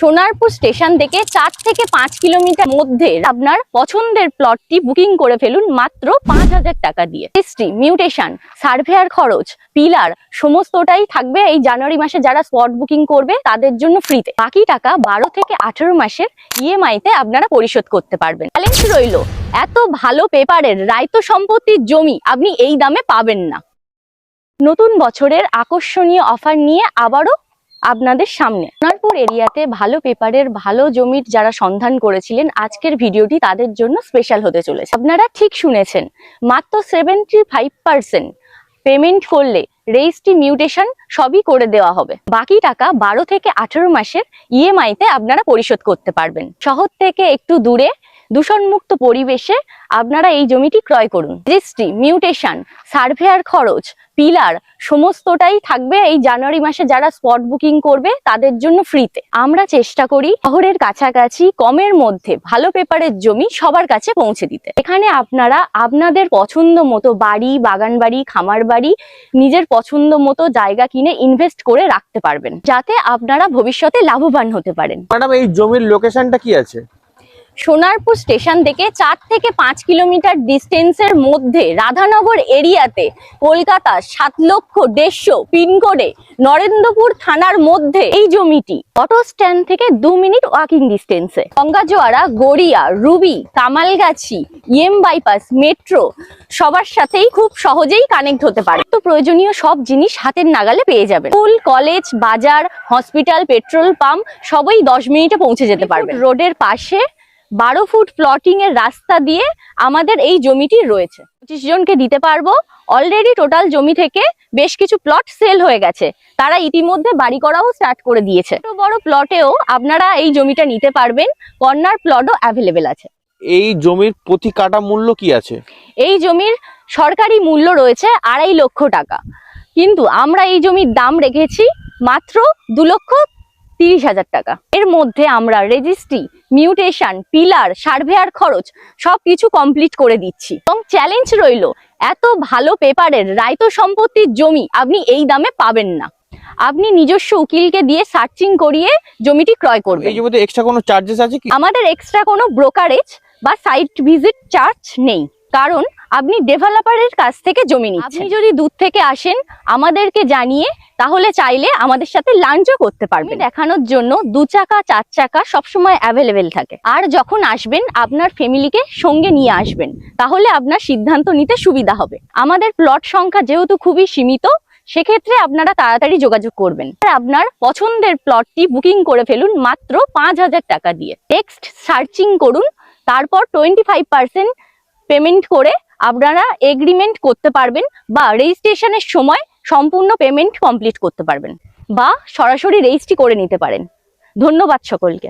Sonarpur station থেকে 4 থেকে 5 kilometre মধ্যে আপনার পছন্দের প্লটটি বুকিং করে ফেলুন মাত্র 5,000 টাকা দিয়ে। রেজিস্ট্রি, মিউটেশন, সার্ভেয়ার খরচ, পিলার সমস্তটাই থাকবে এই জানুয়ারি মাসে যারা স্পট বুকিং করবে তাদের জন্য ফ্রিতে। বাকি টাকা 12 থেকে 18 মাসের ইএমআই তে আপনারা পরিশোধ করতে পারবেন। চ্যালেঞ্জ রইল, এত ভালো পেপারের রায়ত সম্পত্তির জমি আপনি এই দামে পাবেন না। নতুন বছরের আকর্ষণীয় অফার নিয়ে আবারও আপনাদের সামনে। সোনারপুর এরিয়াতে ভালো পেপারের ভালো জমির যারা সন্ধান করেছিলেন, আজকের ভিডিওটি তাদের জন্য স্পেশাল হতে চলেছে। আপনারা ঠিক শুনেছেন, মাত্র 75% পেমেন্ট করলে রেজিস্ট্রি, মিউটেশন সবই করে দেওয়া হবে। বাকি টাকা 12 থেকে 18 মাসের ইএমআই তে আপনারা পরিশোধ করতে পারবেন। শহর থেকে একটু দূরে দূষণমুক্ত পরিবেশে আপনারা এই জমিটি ক্রয় করুন। রেজিস্ট্রি, মিউটেশন, সার্ভেয়ার খরচ, পিলার সমস্তটাই থাকবে এই জানুয়ারি মাসে যারা স্পট বুকিং করবে তাদের জন্য ফ্রিতে। আমরা চেষ্টা করি শহরের কাছাকাছি কমের মধ্যে ভালো পেপারের জমি সবার কাছে পৌঁছে দিতে। এখানে আপনারা আপনাদের পছন্দ মতো বাড়ি, বাগান বাড়ি, খামার বাড়ি, নিজের পছন্দ মতো জায়গা কিনে ইনভেস্ট করে রাখতে পারবেন, যাতে আপনারা ভবিষ্যতে লাভবান হতে পারেন। ম্যাডাম, এই জমির লোকেশনটা কি আছে? সোনারপুর স্টেশন থেকে 4 থেকে 5 কিলোমিটার ডিস্টেন্সের মধ্যে রাধানগর এরিয়াতে, কলকাতা 7,150,000 পিনকোডে, নরেন্দ্রপুর থানার মধ্যে এই জমিটি অটো স্ট্যান্ড থেকে 2 মিনিট ওয়াকিং ডিস্টেন্সে। Gangajoara, Garia, Ruby, Kamalgachhi, bypass, metro সবার সাথেই খুব সহজেই কানেক্ট হতে পারে। তো প্রয়োজনীয় সব জিনিস হাতের নাগালে পেয়ে যাবেন। স্কুল, কলেজ, বাজার, হসপিটাল, পেট্রোল পাম্প সবই 10 মিনিটে পৌঁছে যেতে পারবে। রোডের পাশে 12 ফুট প্লটিং এর রাস্তা দিয়ে আমাদের এই জমিটি রয়েছে। 25 জনকে দিতে পারবো। অলরেডি টোটাল জমি থেকে বেশ কিছু প্লট সেল হয়ে গেছে, তারা ইতিমধ্যে বাড়ি করাও স্টার্ট করে দিয়েছে। ছোট বড় প্লটেও আপনারা এই জমিটা নিতে পারবেন, কর্নার প্লটও অ্যাভেলেবেল আছে। এই জমির প্রতি কাঠা মূল্য কি আছে? এই জমির সরকারি মূল্য রয়েছে 2.5 লক্ষ টাকা, কিন্তু আমরা এই জমির দাম রেখেছি মাত্র 2,30,000 টাকা। এর মধ্যে আমরা রেজিস্ট্রি, মিউটেশন, পিলার, সার্ভেয়ার খরচ সবকিছু কমপ্লিট করে দিচ্ছি। এবং চ্যালেঞ্জ রইল, এত ভালো পেপারের রায়ত সম্পত্তির জমি আপনি এই দামে পাবেন না। আপনি নিজস্ব উকিলকে দিয়ে সার্চিং করিয়ে জমিটি ক্রয় করবেন। এই জমিতে এক্সট্রা কোনো চার্জেস আছে কি? আমাদের এক্সট্রা কোনো ব্রোকারেজ বা সাইট ভিজিট চার্জ নেই, কারণ আপনি ডেভেলপারের কাছ থেকে জমি নিচ্ছেন। আপনি যদি দূর থেকে আসেন আমাদেরকে জানিয়ে, তাহলে চাইলে আমাদের সাথে লাঞ্চও করতে পারবেন। দেখানোর জন্য 2 চাকা 4 চাকা সবসময় অ্যাভেলেবেল থাকে। আর যখন আসবেন আপনার ফ্যামিলিকে সঙ্গে নিয়ে আসবেন, তাহলে আপনার সিদ্ধান্ত নিতে সুবিধা হবে। আমাদের প্লট সংখ্যা যেহেতু খুবই সীমিত, সেক্ষেত্রে আপনারা তাড়াতাড়ি যোগাযোগ করবেন। আপনার পছন্দের প্লটটি বুকিং করে ফেলুন মাত্র 5,000 টাকা দিয়ে। টেক্সট সার্চিং করুন, তারপর 25% পেমেন্ট করে আপনারা এগ্রিমেন্ট করতে পারবেন, বা রেজিস্ট্রেশনের সময় সম্পূর্ণ পেমেন্ট কমপ্লিট করতে পারবেন, বা সরাসরি রেজিস্ট্রি করে নিতে পারেন। ধন্যবাদ সকলকে।